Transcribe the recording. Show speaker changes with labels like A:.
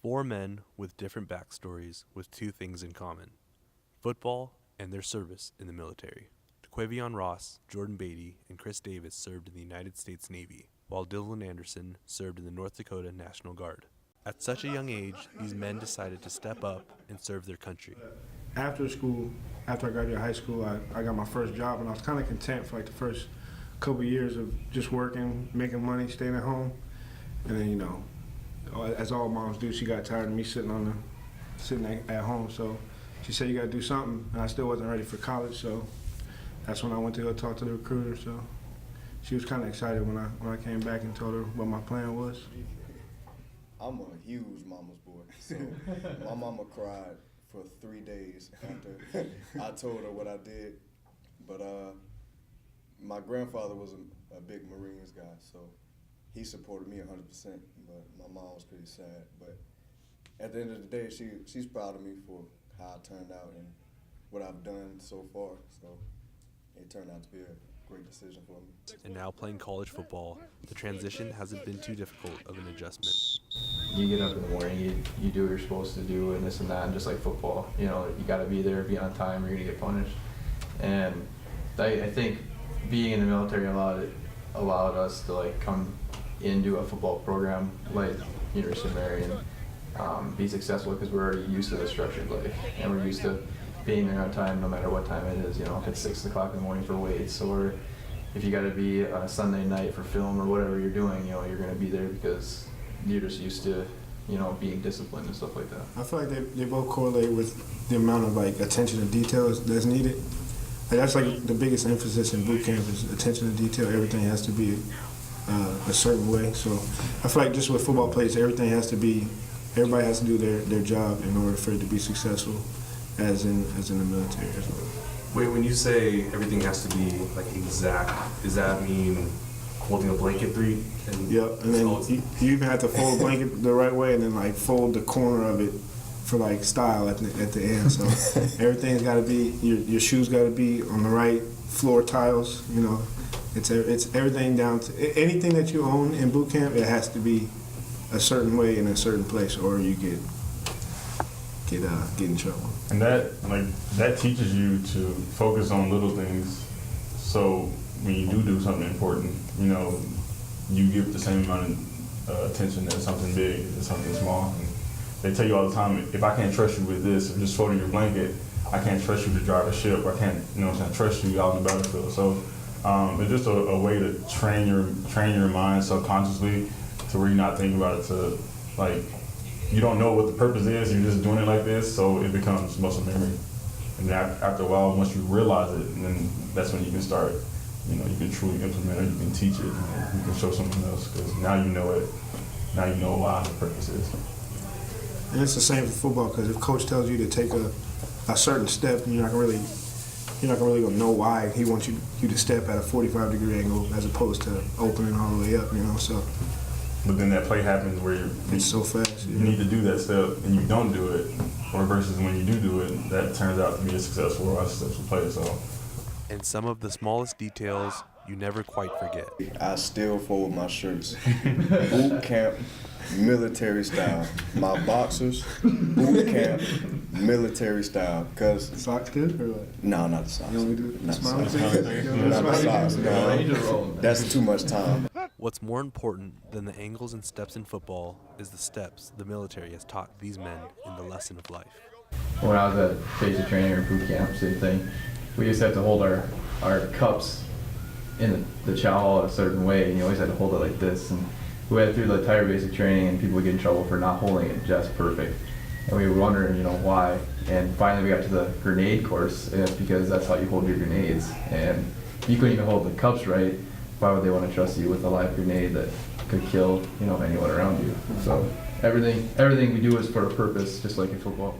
A: Four men with different backstories with two things in common: football and their service in the military. Quavion Ross, Jordan Beatty, and Chris Davis served in the United States Navy, while Dylan Anderson served in the North Dakota National Guard. At such a young age, these men decided to step up and serve their country.
B: After school, after I graduated high school, I got my first job, and I was kind of content for like the first couple of years of just working, making money, staying at home. And then, as all moms do, she got tired of me sitting at home. So she said, "You got to do something." And I still wasn't ready for college, so that's when I went to go talk to the recruiter. So she was kind of excited when I came back and told her what my plan was.
C: I'm a huge mama's boy, so my mama cried for 3 days after I told her what I did. But my grandfather was a big Marines guy, so he supported me 100%. But my mom was pretty sad. But at the end of the day, she's proud of me for how I turned out and what I've done so far. So it turned out to be a great decision for me.
A: And now playing college football, the transition hasn't been too difficult of an adjustment.
D: You get up in the morning, you do what you're supposed to do, and this and that, and just like football, you got to be there, be on time, or you're going to get punished. And I think being in the military allowed us to come into a football program like University of UMary and be successful, because we're already used to the structured life, and we're used to being there on time no matter what time it is. If it's 6 o'clock in the morning for weights, or if you got to be on a Sunday night for film or whatever you're doing, you're going to be there because you're just used to, being disciplined and stuff like that.
B: I feel like they both correlate with the amount of attention to detail that's needed. That's the biggest emphasis in boot camp is attention to detail. Everything has to be a certain way. So I feel like just with football players, everybody has to do their job in order for it to be successful, as in the military as well.
E: Wait, when you say everything has to be exact, does that mean holding a blanket three?
B: Yep, and then you even have to fold the blanket the right way, and then fold the corner of it for style at the end. So everything's got to be, your shoes got to be on the right floor tiles. It's everything down to anything that you own in boot camp. It has to be a certain way in a certain place, or you get in trouble.
F: And that teaches you to focus on little things. So when you do something important, you give the same amount of attention as something big as something small. And they tell you all the time, if I can't trust you with this, just folding your blanket, I can't trust you to drive a ship, or I can't, trust you out in the battlefield. So it's just a way to train your mind subconsciously to where you're not thinking about it to you don't know what the purpose is, you're just doing it like this, so it becomes muscle memory. And after a while, once you realize it, then that's when you can start, you can truly implement it, you can teach it, you can show someone else, because now you know it, now you know why the purpose is.
B: And it's the same for football, because if coach tells you to take a certain step, you're not really gonna know why he wants you to step at a 45-degree angle as opposed to opening all the way up, so.
F: But then that play happens where
B: it's so fast.
F: You need to do that step and you don't do it, or versus when you do it, that turns out to be a successful play. So.
A: And some of the smallest details you never quite forget.
C: I still fold my shirts. Boot camp, military style. My boxers, boot camp, military style. Cause
B: socks good or what?
C: No, not the socks.
B: You only do
C: not the socks. Not the socks. No, that's too much time.
A: What's more important than the angles and steps in football is the steps the military has taught these men in the lesson of life.
D: When I was at basic training or boot camp, same thing. We used to have to hold our cups in the chow hall a certain way, and you always had to hold it like this. And we went through the entire basic training, and people would get in trouble for not holding it just perfect. And we were wondering, why. And finally we got to the grenade course, and it's because that's how you hold your grenades. And you couldn't even hold the cups right. Why would they want to trust you with a live grenade that could kill, anyone around you? So everything we do is for a purpose, just like in football.